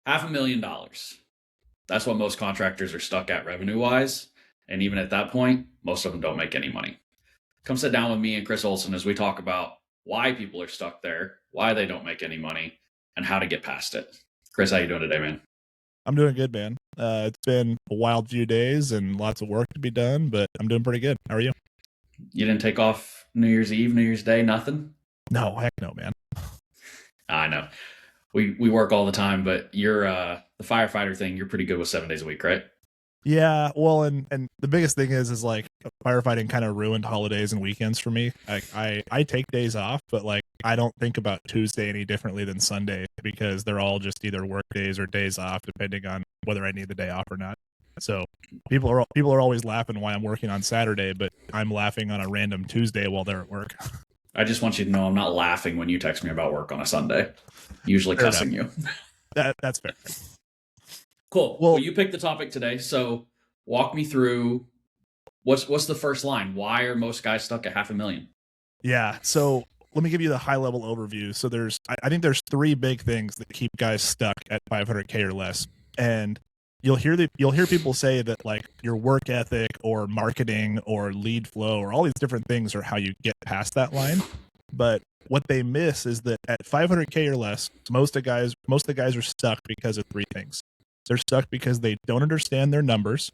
$500,000. That's what most contractors are stuck at revenue wise. And even at that point, most of them don't make any money. Come sit down with me and Chris Olson as we talk about why people are stuck there, why they don't make any money, and how to get past it. Chris, how you doing today, man? I'm doing good, man. It's been a wild few days and lots of work to be done, but I'm doing pretty good. How are you? You didn't take off New Year's Eve, New Year's Day, nothing? No, heck no, man. I know. We work all the time, but you're the firefighter thing, you're pretty good with 7 days a week, right? Yeah, well, and the biggest thing is like firefighting kind of ruined holidays and weekends for me. I take days off, but like I don't think about Tuesday any differently than Sunday because they're all just either work days or days off, depending on whether I need the day off or not. So people are always laughing why I'm working on Saturday, but I'm laughing on a random Tuesday while they're at work. I just want you to know I'm not laughing when you text me about work on a Sunday. Usually Fair cussing enough. you. That's fair. Cool. Well, Well, you picked the topic today, so walk me through what's the first line? Why are most guys stuck at 500,000? yeah. So let me give you the high level overview. So I think there's three big things that keep guys stuck at 500K or less. And you'll hear people say that like your work ethic or marketing or lead flow or all these different things are how you get past that line. But what they miss is that at 500K or less, most of the guys are stuck because of three things. They're stuck because they don't understand their numbers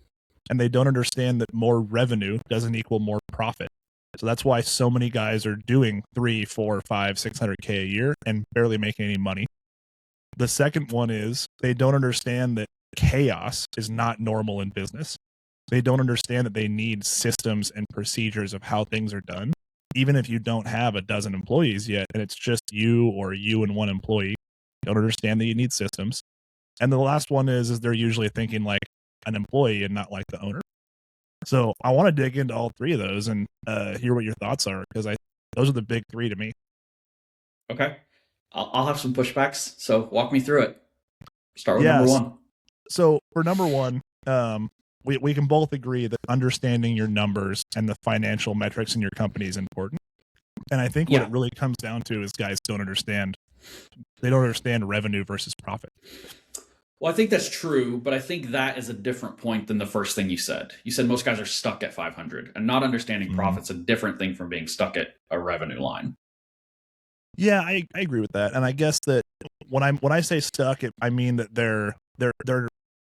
and they don't understand that more revenue doesn't equal more profit. So that's why so many guys are doing 3, 4, 5, 600K a year and barely making any money. The second one is they don't understand that chaos is not normal in business. They don't understand that they need systems and procedures of how things are done. Even if you don't have a dozen employees yet, and it's just you or you and one employee, you don't understand that you need systems. And the last one is they're usually thinking like an employee and not like the owner. So I want to dig into all three of those and hear what your thoughts are because those are the big three to me. Okay. I'll have some pushbacks, so walk me through it. Start with number Yes. one. So for number one, we can both agree that understanding your numbers and the financial metrics in your company is important. And I think what Yeah. it really comes down to is guys they don't understand revenue versus profit. Well, I think that's true, but I think that is a different point than the first thing you said. You said most guys are stuck at 500, and not understanding Mhm. profit's a different thing from being stuck at a revenue line. Yeah, I agree with that. And I guess that when I say stuck, I mean that they're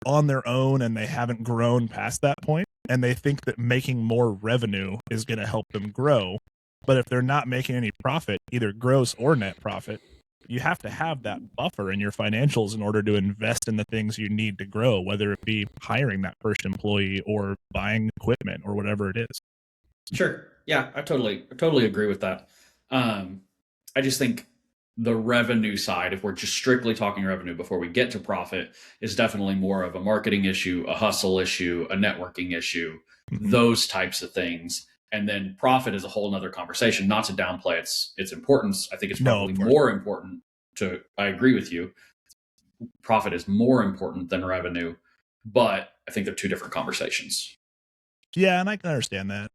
on their own and they haven't grown past that point, and they think that making more revenue is going to help them grow. But if they're not making any profit, either gross or net profit, you have to have that buffer in your financials in order to invest in the things you need to grow, whether it be hiring that first employee or buying equipment or whatever it is. Sure. Yeah, I totally agree with that. Um, I just think the revenue side, if we're just strictly talking revenue before we get to profit, is definitely more of a marketing issue, a hustle issue, a networking issue, Mm-hmm. those types of things. And then profit is a whole nother conversation, not to downplay its importance. I think it's No, probably of course. more important to, I agree with you. Profit is more important than revenue, but I think they're two different conversations. Yeah, and I can understand that.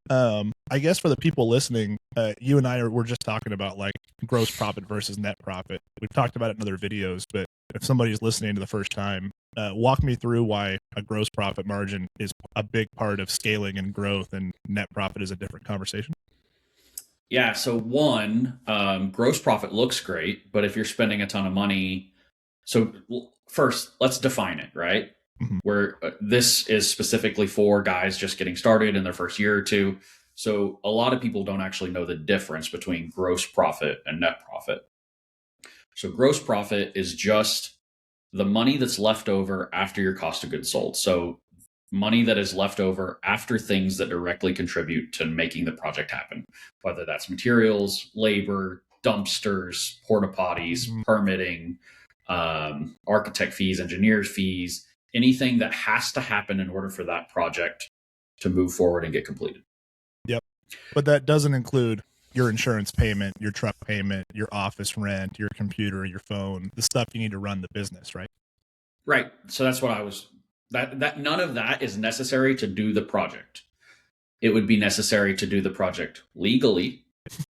I guess for the people listening, you and we're just talking about like gross profit versus net profit. We've talked about it in other videos, but if somebody's listening to the first time, walk me through why a gross profit margin is a big part of scaling and growth, and net profit is a different conversation. Yeah. So one, gross profit looks great, but if you're spending a ton of money, so first let's define it, right? Mhm. Where this is specifically for guys just getting started in their first year or two. So a lot of people don't actually know the difference between gross profit and net profit. So gross profit is just the money that's left over after your cost of goods sold. So money that is left over after things that directly contribute to making the project happen, whether that's materials, labor, dumpsters, porta potties, Mhm. permitting, architect fees, engineers fees, anything that has to happen in order for that project to move forward and get completed. Yep. But that doesn't include your insurance payment, your truck payment, your office rent, your computer, your phone, the stuff you need to run the business, right? Right. So that's what I was that none of that is necessary to do the project. It would be necessary to do the project legally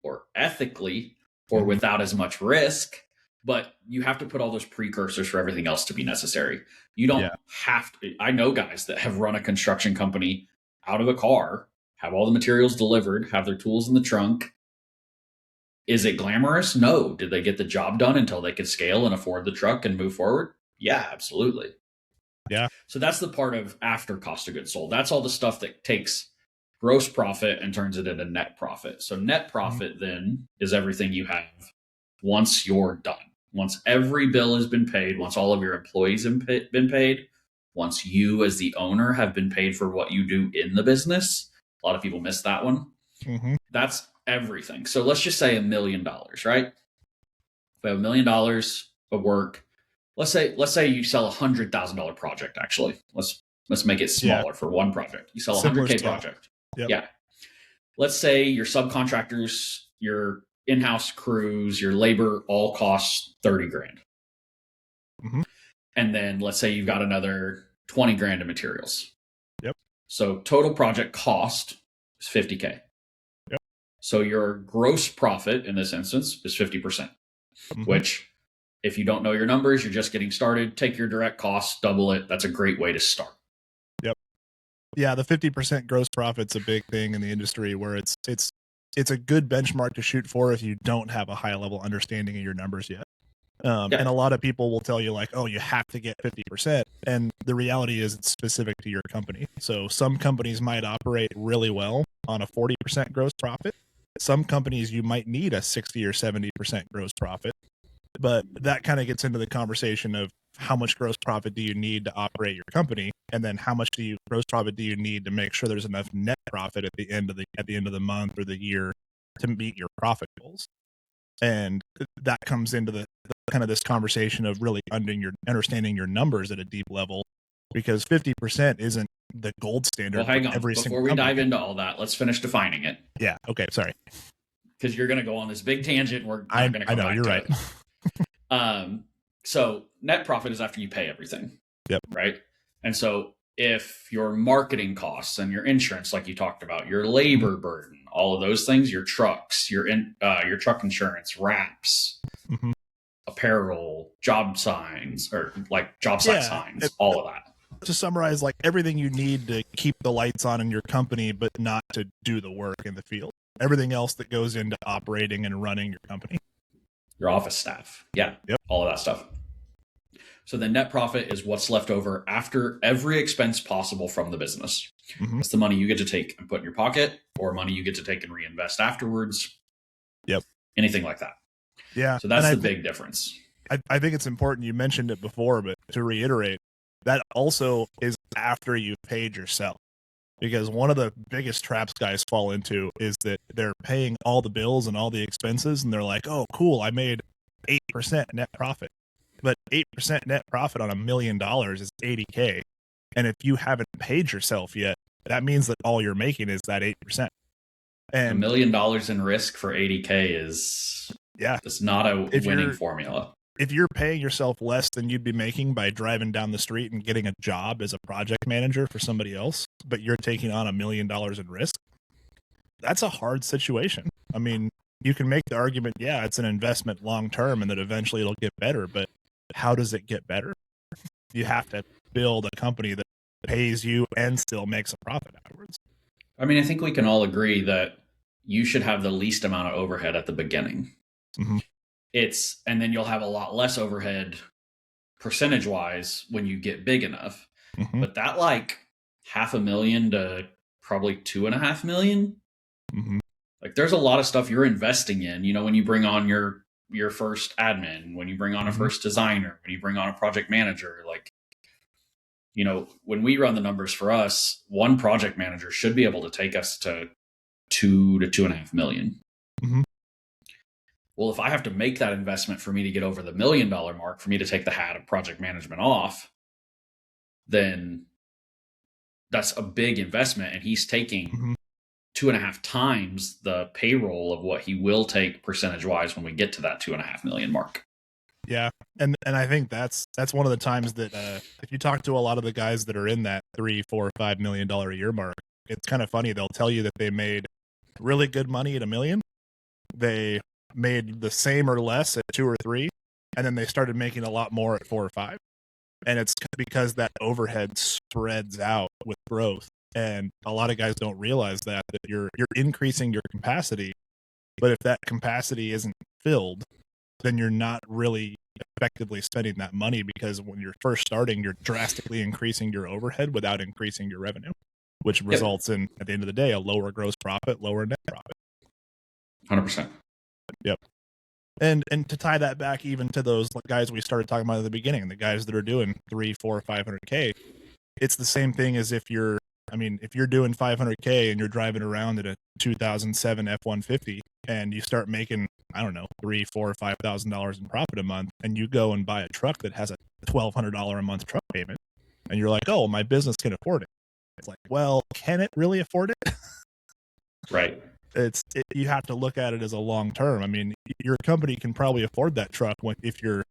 or ethically or Mhm. without as much risk, but you have to put all those precursors for everything else to be necessary. You don't have to. I know guys that have run a construction company out of a car, have all the materials delivered, have their tools in the trunk. Is it glamorous? No. Did they get the job done until they could scale and afford the truck and move forward? Yeah, absolutely. Yeah. So that's the part of after cost of goods sold. That's all the stuff that takes gross profit and turns it into net profit. So net profit then is everything you have once you're done. Once every bill has been paid, once all of your employees have been paid, once you as the owner have been paid for what you do in the business. A lot of people miss that one. That's everything. So let's just say $1 million, right? If we have $1 million of work, let's say you sell $100,000 project. Actually, let's make it smaller for one project. You sell a $100K project. Yep. Yeah. Let's say your subcontractors, your in-house crews, your labor all costs 30 grand. And then let's say you've got another 20 grand of materials. Yep. So total project cost is 50K. Yep. So your gross profit in this instance is 50%, which if you don't know your numbers, you're just getting started, take your direct costs, double it. That's a great way to start. Yep. Yeah, the 50% gross profit's a big thing in the industry where it's a good benchmark to shoot for if you don't have a high level understanding of your numbers yet. And a lot of people will tell you like, oh, you have to get 50%. And the reality is it's specific to your company. So some companies might operate really well on a 40% gross profit. Some companies you might need a 60 or 70% gross profit. But that kind of gets into the conversation of how much gross profit do you need to operate your company, and then how much gross profit do you need to make sure there's enough net profit at the end of the month or the year to meet your profit goals. And that comes into the kind of this conversation of really understanding your numbers at a deep level, because 50% isn't the gold standard. Well, hang on. Before we dive into all that, let's finish defining it. Yeah. Okay. Sorry. Because you're going to go on this big tangent. We're not going to come back. I know, you're right. So net profit is after you pay everything. Yep. Right. And so if your marketing costs and your insurance, like you talked about, your labor burden, all of those things, your trucks, your truck insurance, wraps, apparel, job signs, or like job site signs, all of that. To summarize, like everything you need to keep the lights on in your company, but not to do the work in the field. Everything else that goes into operating and running your company. Your office staff. Yeah. Yep. All of that stuff. So the net profit is what's left over after every expense possible from the business. It's the money you get to take and put in your pocket, or money you get to take and reinvest afterwards. Yep. Anything like that. Yeah. So that's the big difference. I think it's important. You mentioned it before, but to reiterate, that also is after you've paid yourself. Because one of the biggest traps guys fall into is that they're paying all the bills and all the expenses, and they're like, oh, cool, I made 8% net profit. But 8% net profit on $1 million is $80K. And if you haven't paid yourself yet, that means that all you're making is that 8%. And $1 million in risk for $80K is it's not a winning formula. If you're paying yourself less than you'd be making by driving down the street and getting a job as a project manager for somebody else, but you're taking on $1 million in risk, that's a hard situation. I mean, you can make the argument, yeah, it's an investment long term and that eventually it'll get better, but how does it get better? You have to build a company that pays you and still makes a profit afterwards. I mean, I think we can all agree that you should have the least amount of overhead at the beginning. And then you'll have a lot less overhead percentage wise when you get big enough. But that like $500,000 to probably $2.5 million. Like there's a lot of stuff you're investing in, you know, when you bring on your first admin, when you bring on a first designer, when you bring on a project manager, like, you know, when we run the numbers for us, one project manager should be able to take us to $2 to $2.5 million. Well, if I have to make that investment for me to get over the $1 million mark, for me to take the hat of project management off, then that's a big investment. And he's taking 2.5 times the payroll of what he will take percentage wise when we get to that 2.5 million mark. Yeah. And I think that's one of the times that if you talk to a lot of the guys that are in that $3, $4, $5 million a year mark, it's kind of funny. They'll tell you that they made really good money at $1 million. They made the same or less at 2 or 3, and then they started making a lot more at 4 or 5. And it's because that overhead spreads out with growth. And a lot of guys don't realize that you're increasing your capacity, but if that capacity isn't filled, then you're not really effectively spending that money, because when you're first starting, you're drastically increasing your overhead without increasing your revenue, which results in, at the end of the day, a lower gross profit, lower net profit. 100%. Yep. And to tie that back even to those guys we started talking about at the beginning, the guys that are doing 300, 400, 500K, it's the same thing as if you're doing 500K and you're driving around in a 2007 F-150 and you start making, I don't know, $3,000, $4,000, $5,000 in profit a month, and you go and buy a truck that has a $1,200 a month truck payment, and you're like, oh, my business can afford it. It's like, well, can it really afford it? Right. You have to look at it as a long term. I mean, your company can probably afford that truck if your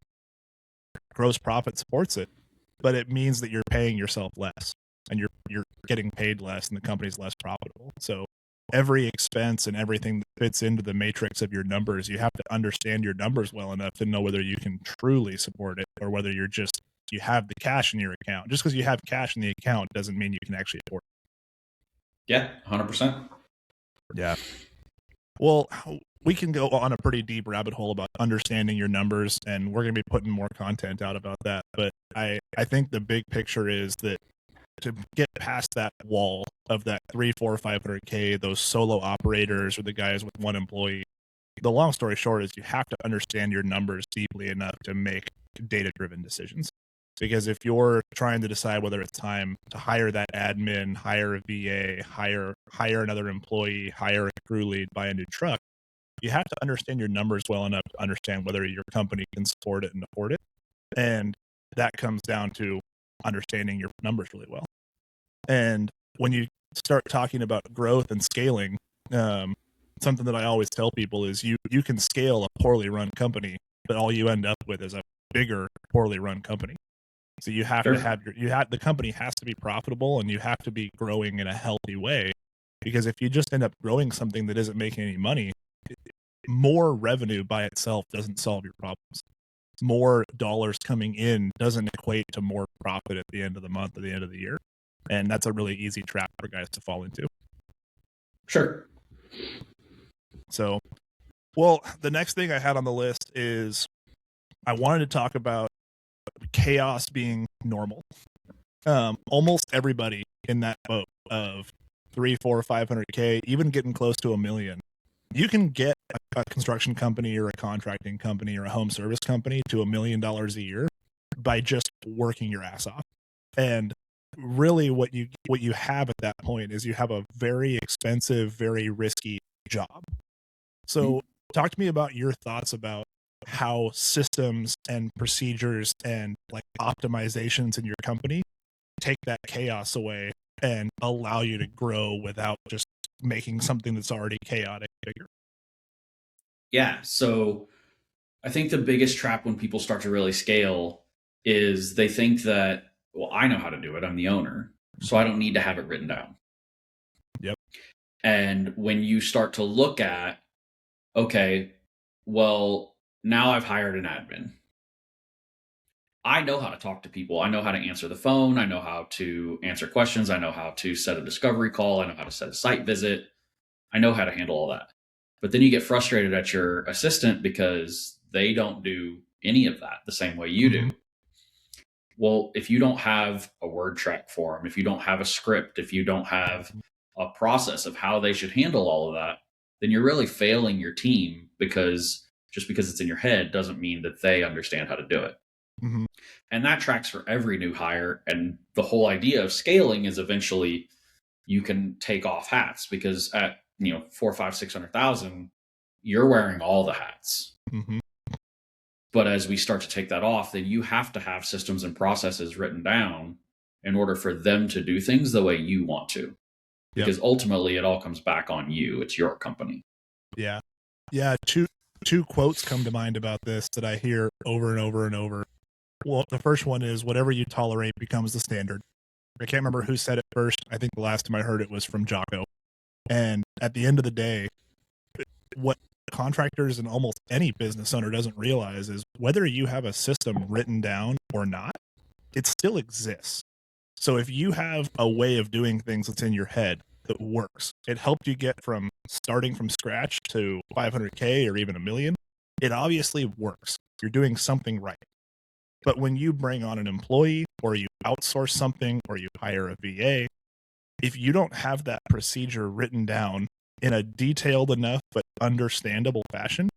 gross profit supports it, but it means that you're paying yourself less, and you're getting paid less, and the company's less profitable. So every expense and everything that fits into the matrix of your numbers, you have to understand your numbers well enough to know whether you can truly support it, or whether you have the cash in your account. Just because you have cash in the account doesn't mean you can actually afford it. Yeah, 100%. Yeah. Well, we can go on a pretty deep rabbit hole about understanding your numbers, and we're going to be putting more content out about that. But I think the big picture is that to get past that wall of that 300, 400, 500K, those solo operators or the guys with one employee, the long story short is you have to understand your numbers deeply enough to make data-driven decisions. Because if you're trying to decide whether it's time to hire that admin, hire a VA, hire another employee, hire a crew lead, buy a new truck, you have to understand your numbers well enough to understand whether your company can support it and afford it. And that comes down to understanding your numbers really well. And when you start talking about growth and scaling, something that I always tell people is you can scale a poorly run company, but all you end up with is a bigger, poorly run company. So you have to have the company has to be profitable, and you have to be growing in a healthy way, because if you just end up growing something that isn't making any money, more revenue by itself doesn't solve your problems. More dollars coming in doesn't equate to more profit at the end of the month or the end of the year. And that's a really easy trap for guys to fall into. Sure. So, well, the next thing I had on the list is I wanted to talk about chaos being normal. Almost everybody in that boat of 300, 400, 500K, even getting close to $1 million, you can get a construction company or a contracting company or a home service company to $1 million a year by just working your ass off. And really what you have at that point is you have a very expensive, very risky job. So talk to me about your thoughts about how systems and procedures and like optimizations in your company take that chaos away and allow you to grow without just making something that's already chaotic bigger. Yeah. So I think the biggest trap when people start to really scale is they think that, well, I know how to do it. I'm the owner, so I don't need to have it written down. Yep. And when you start to look at, okay, well, now I've hired an admin. I know how to talk to people. I know how to answer the phone. I know how to answer questions. I know how to set a discovery call. I know how to set a site visit. I know how to handle all that. But then you get frustrated at your assistant because they don't do any of that the same way you do. Well, if you don't have a word track for them, if you don't have a script, if you don't have a process of how they should handle all of that, then you're really failing your team, because just because it's in your head doesn't mean that they understand how to do it. Mm-hmm. And that tracks for every new hire. And the whole idea of scaling is eventually you can take off hats, because at 4, 5, 600,000, you're wearing all the hats. Mm-hmm. But as we start to take that off, then you have to have systems and processes written down in order for them to do things the way you want to. Because ultimately it all comes back on you. It's your company. Yeah. Yeah. Two quotes come to mind about this that I hear over and over and over. Well, the first one is, whatever you tolerate becomes the standard. I can't remember who said it first. I think the last time I heard it was from Jocko. And at the end of the day, what contractors and almost any business owner doesn't realize is whether you have a system written down or not, it still exists. So if you have a way of doing things that's in your head that works, it helped you get from starting from scratch to 500K or even a million. It obviously works. You're doing something right. But when you bring on an employee or you outsource something or you hire a VA, if you don't have that procedure written down in a detailed enough but understandable fashion,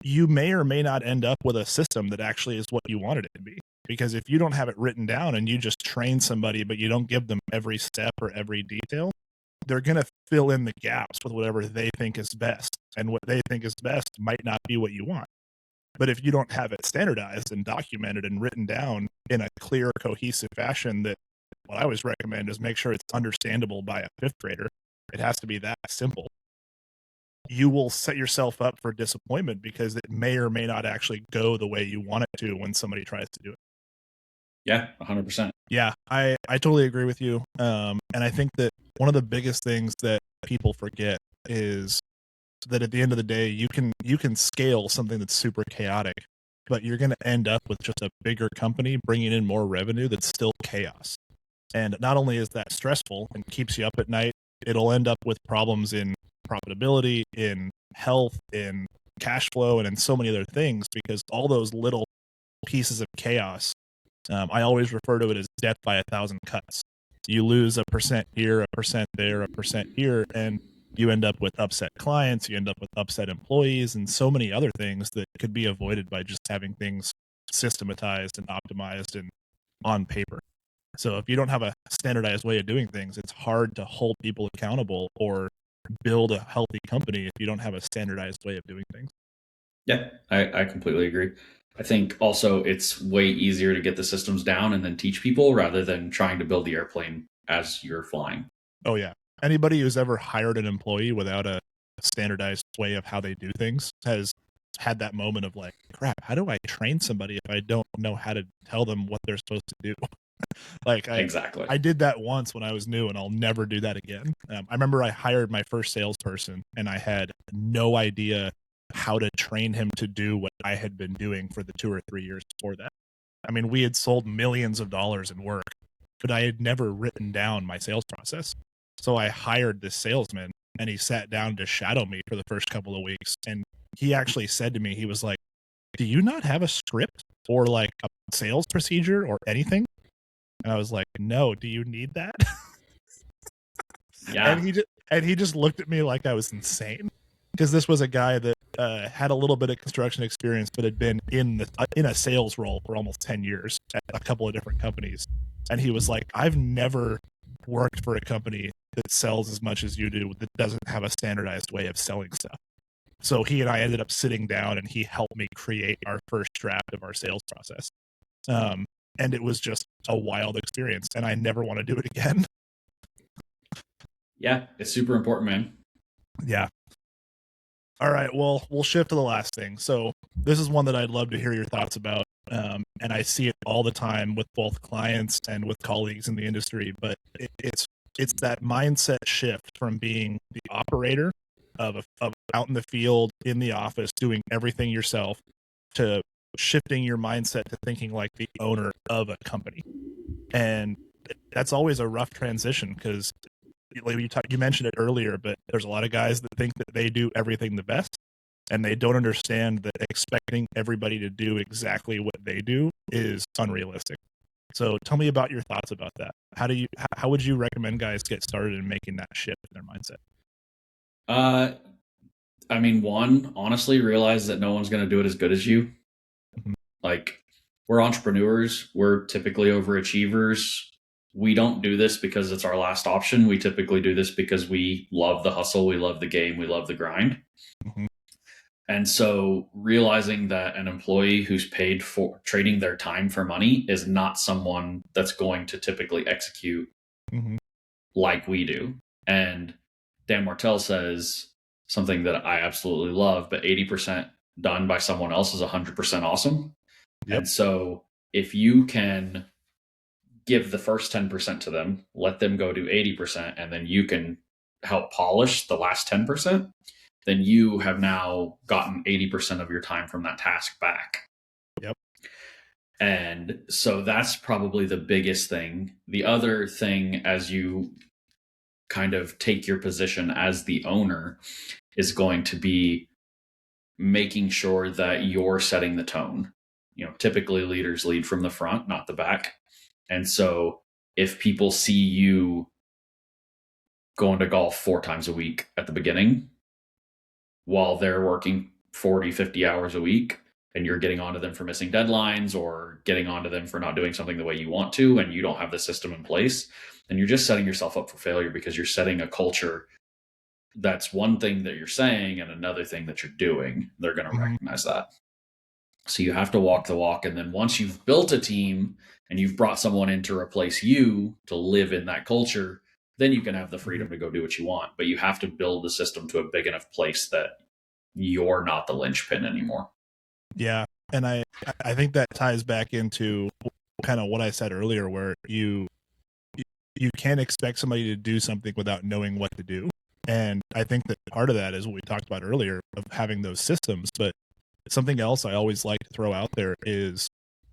you may or may not end up with a system that actually is what you wanted it to be. Because if you don't have it written down and you just train somebody, but you don't give them every step or every detail, they're going to fill in the gaps with whatever they think is best. And what they think is best might not be what you want. But if you don't have it standardized and documented and written down in a clear, cohesive fashion, that what I always recommend is make sure it's understandable by a fifth grader. It has to be that simple. You will set yourself up for disappointment because it may or may not actually go the way you want it to when somebody tries to do it. Yeah, 100%. Yeah, I totally agree with you. And I think that one of the biggest things that people forget is that at the end of the day, you can scale something that's super chaotic, but you're going to end up with just a bigger company bringing in more revenue that's still chaos. And not only is that stressful and keeps you up at night, it'll end up with problems in profitability, in health, in cash flow, and in so many other things, because all those little pieces of chaos, I always refer to it as death by 1,000 cuts. You lose 1% here, 1% there, 1% here, and you end up with upset clients, you end up with upset employees, and so many other things that could be avoided by just having things systematized and optimized and on paper. So if you don't have a standardized way of doing things, it's hard to hold people accountable or build a healthy company if you don't have a standardized way of doing things. Yeah, I completely agree. I think also it's way easier to get the systems down and then teach people rather than trying to build the airplane as you're flying. Oh, yeah. Anybody who's ever hired an employee without a standardized way of how they do things has had that moment of like, crap, how do I train somebody if I don't know how to tell them what they're supposed to do? Like Exactly. I did that once when I was new, and I'll never do that again. I remember I hired my first salesperson, and I had no idea how to train him to do what I had been doing for the 2 or 3 years before that. I mean, we had sold millions of dollars in work, but I had never written down my sales process. So I hired this salesman, and he sat down to shadow me for the first couple of weeks. And he actually said to me, he was like, "Do you not have a script or like a sales procedure or anything?" And I was like, "No, do you need that?" Yeah. And he just looked at me like I was insane, because this was a guy that had a little bit of construction experience, but had been in a sales role for almost 10 years at a couple of different companies. And he was like, "I've never worked for a company that sells as much as you do that doesn't have a standardized way of selling stuff." So he and I ended up sitting down, and he helped me create our first draft of our sales process. And it was just a wild experience, and I never want to do it again. Yeah, it's super important, man. Yeah. All right. Well, we'll shift to the last thing. So this is one that I'd love to hear your thoughts about. And I see it all the time with both clients and with colleagues in the industry, but it's that mindset shift from being the operator of out in the field, in the office, doing everything yourself, to shifting your mindset to thinking like the owner of a company. And that's always a rough transition, because you mentioned it earlier, but there's a lot of guys that think that they do everything the best, and they don't understand that expecting everybody to do exactly what they do is unrealistic. So tell me about your thoughts about that. How would you recommend guys get started in making that shift in their mindset? I mean, one, honestly, realize that no one's going to do it as good as you. Mhm. Like, we're entrepreneurs, we're typically overachievers. We don't do this because it's our last option. We typically do this because we love the hustle, we love the game, we love the grind. Mhm. And so realizing that an employee who's paid for trading their time for money is not someone that's going to typically execute Mhm. like we do. And Dan Martell says something that I absolutely love, but 80% done by someone else is 100% awesome. Yep. And so if you can give the first 10% to them, let them go do 80%, and then you can help polish the last 10%, then you have now gotten 80% of your time from that task back. Yep. And so that's probably the biggest thing. The other thing, as you kind of take your position as the owner, is going to be making sure that you're setting the tone. Typically leaders lead from the front, not the back. And so if people see you going to golf 4 times a week at the beginning while they're working 40, 50 hours a week, and you're getting onto them for missing deadlines or getting onto them for not doing something the way you want to, and you don't have the system in place, then you're just setting yourself up for failure, because you're setting a culture that's one thing that you're saying and another thing that you're doing. They're going to recognize that. So you have to walk the walk. And then once you've built a team and you've brought someone in to replace you to live in that culture, then you can have the freedom to go do what you want. But you have to build the system to a big enough place that you're not the linchpin anymore. Yeah. And I think that ties back into kind of what I said earlier, where you can't expect somebody to do something without knowing what to do. And I think that part of that is what we talked about earlier, of having those systems. But something else I always like to throw out there is,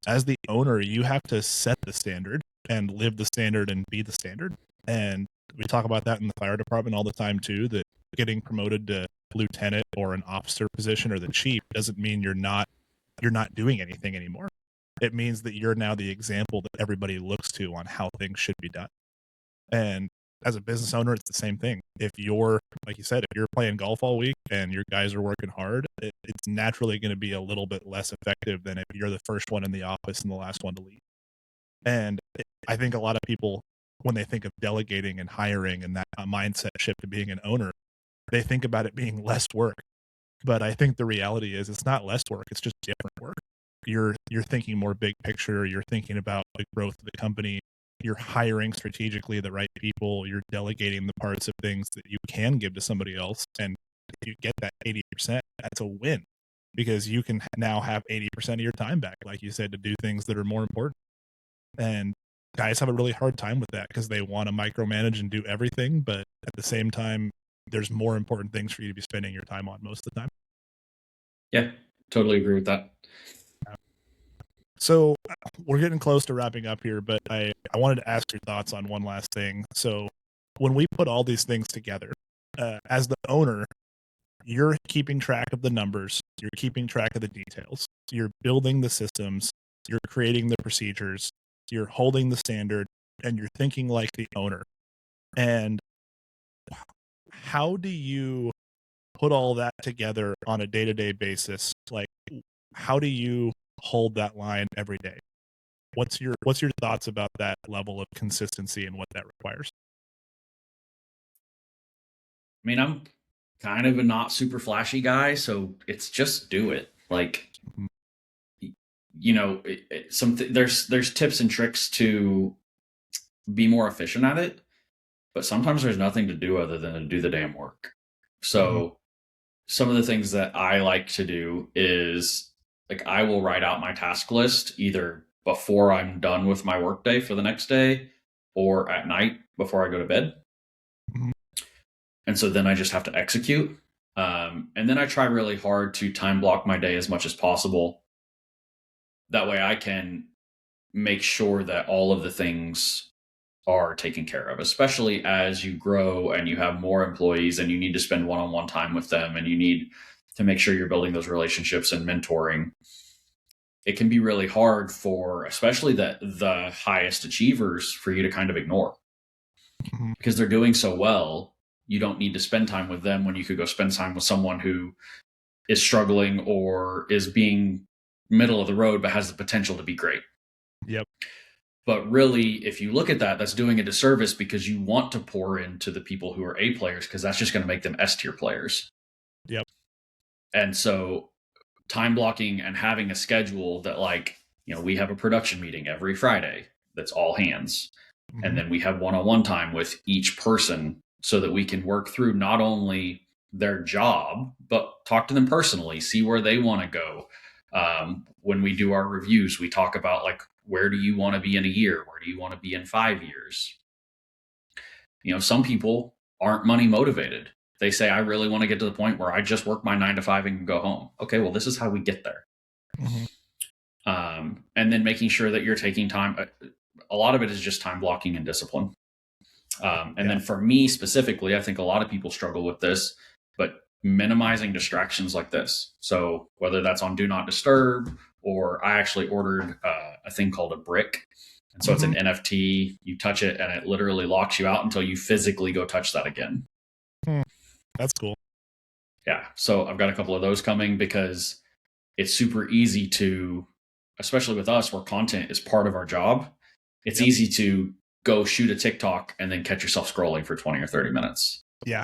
as the owner, you have to set the standard and live the standard and be the standard. And we talk about that in the fire department all the time too, that getting promoted to lieutenant or an officer position or the chief doesn't mean you're not doing anything anymore. It means that you're now the example that everybody looks to on how things should be done. And as a business owner, it's the same thing. If you're, like you said, if you're playing golf all week and your guys are working hard, it's naturally going to be a little bit less effective than if you're the first one in the office and the last one to leave. And I think a lot of people, when they think of delegating and hiring and that mindset shift to being an owner, they think about it being less work. But I think the reality is it's not less work. It's just different work. You're thinking more big picture. You're thinking about the growth of the company. You're hiring strategically the right people. You're delegating the parts of things that you can give to somebody else. And if you get that 80%, that's a win, because you can now have 80% of your time back, like you said, to do things that are more important. And guys have a really hard time with that because they want to micromanage and do everything. But at the same time, there's more important things for you to be spending your time on most of the time. Yeah, totally agree with that. So we're getting close to wrapping up here, but I wanted to ask your thoughts on one last thing. So when we put all these things together, as the owner, you're keeping track of the numbers, you're keeping track of the details, you're building the systems, you're creating the procedures, you're holding the standard, and you're thinking like the owner. And how do you put all that together on a day-to-day basis? Like, how do you hold that line every day? What's your thoughts about that level of consistency and what that requires? I mean, I'm kind of a not super flashy guy, so it's just do it. Like, there's tips and tricks to be more efficient at it, but sometimes there's nothing to do other than to do the damn work. So some of the things that I like to do is, like, I will write out my task list either before I'm done with my workday for the next day or at night before I go to bed. And so then I just have to execute. And then I try really hard to time block my day as much as possible. That way I can make sure that all of the things are taken care of, especially as you grow and you have more employees and you need to spend one-on-one time with them and you need to make sure you're building those relationships and mentoring. It can be really hard for, especially the highest achievers, for you to kind of ignore because they're doing so well. You don't need to spend time with them when you could go spend time with someone who is struggling or is being middle of the road but has the potential to be great. Yep. But really, if you look at that, that's doing a disservice because you want to pour into the people who are A players, because that's just going to make them S tier players. Yep. And so time blocking and having a schedule that, like, we have a production meeting every Friday that's all hands. And then we have one-on-one time with each person so that we can work through not only their job, but talk to them personally, see where they want to go. When we do our reviews, we talk about, like, where do you want to be in a year? Where do you want to be in 5 years? Some people aren't money motivated. They say, I really want to get to the point where I just work my 9 to 5 and can go home. Okay, well, this is how we get there. Mm-hmm. And then making sure that you're taking time. A lot of it is just time blocking and discipline. Then for me specifically, I think a lot of people struggle with this, but minimizing distractions like this. So whether that's on Do Not Disturb, or I actually ordered a thing called a brick. And so it's an NFT. You touch it and it literally locks you out until you physically go touch that again. That's cool. Yeah. So I've got a couple of those coming because it's super easy to, especially with us where content is part of our job, it's easy to go shoot a TikTok and then catch yourself scrolling for 20 or 30 minutes. Yeah.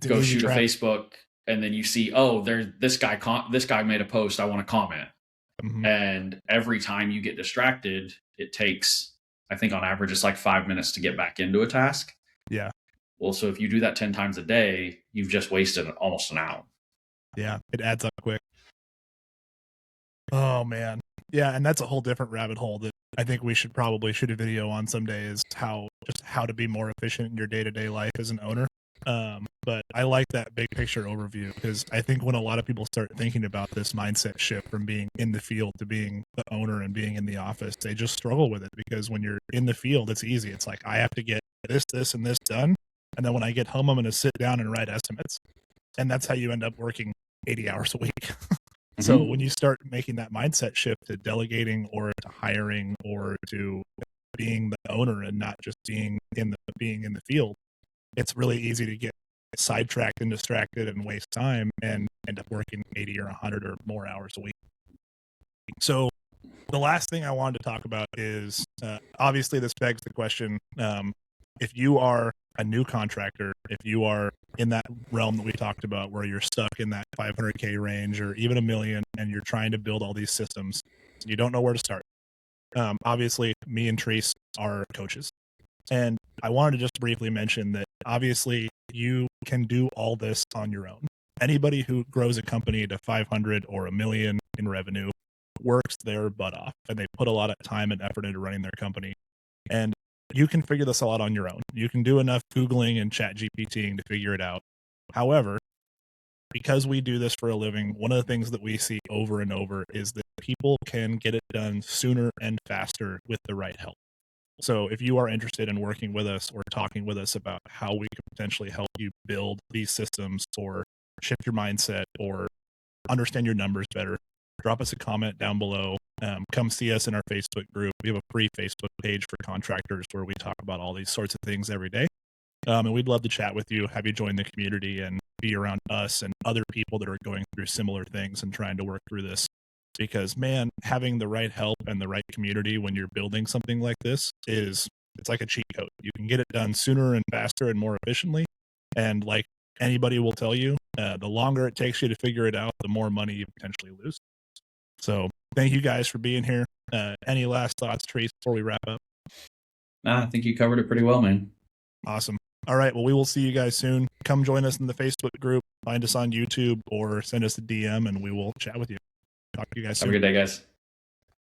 Go shoot a Facebook and then you see, oh, there's this guy made a post, I want to comment. And every time you get distracted, it takes, I think on average, it's like 5 minutes to get back into a task. Yeah. Well, so if you do that 10 times a day, you've just wasted almost an hour. Yeah. It adds up quick. Oh, man. Yeah. And that's a whole different rabbit hole that I think we should probably shoot a video on someday, is how to be more efficient in your day-to-day life as an owner. But I like that big picture overview, because I think when a lot of people start thinking about this mindset shift from being in the field to being the owner and being in the office, they just struggle with it, because when you're in the field, it's easy. It's like, I have to get this, and this done. And then when I get home, I'm going to sit down and write estimates. And that's how you end up working 80 hours a week. So when you start making that mindset shift to delegating or to hiring or to being the owner and not just being in the field, it's really easy to get sidetracked and distracted and waste time and end up working 80 or 100 or more hours a week. So the last thing I wanted to talk about is, obviously this begs the question, if you are a new contractor, if you are in that realm that we talked about where you're stuck in that 500K range or even $1 million, and you're trying to build all these systems, you don't know where to start. Obviously, me and Treese are coaches. And I wanted to just briefly mention that obviously you can do all this on your own. Anybody who grows a company to 500 or $1 million in revenue works their butt off, and they put a lot of time and effort into running their company. And you can figure this all out on your own. You can do enough Googling and chat GPTing to figure it out. However, because we do this for a living, one of the things that we see over and over is that people can get it done sooner and faster with the right help. So if you are interested in working with us or talking with us about how we could potentially help you build these systems or shift your mindset or understand your numbers better, drop us a comment down below. Come see us in our Facebook group. We have a free Facebook page for contractors where we talk about all these sorts of things every day. And we'd love to chat with you, have you join the community and be around us and other people that are going through similar things and trying to work through this. Because, man, having the right help and the right community when you're building something like this it's like a cheat code. You can get it done sooner and faster and more efficiently. And like anybody will tell you, the longer it takes you to figure it out, the more money you potentially lose. So thank you guys for being here. Any last thoughts, Treese, before we wrap up? Nah, I think you covered it pretty well, man. Awesome. All right. Well, we will see you guys soon. Come join us in the Facebook group, find us on YouTube, or send us a DM and we will chat with you. Talk to you guys soon. Have a good day, guys.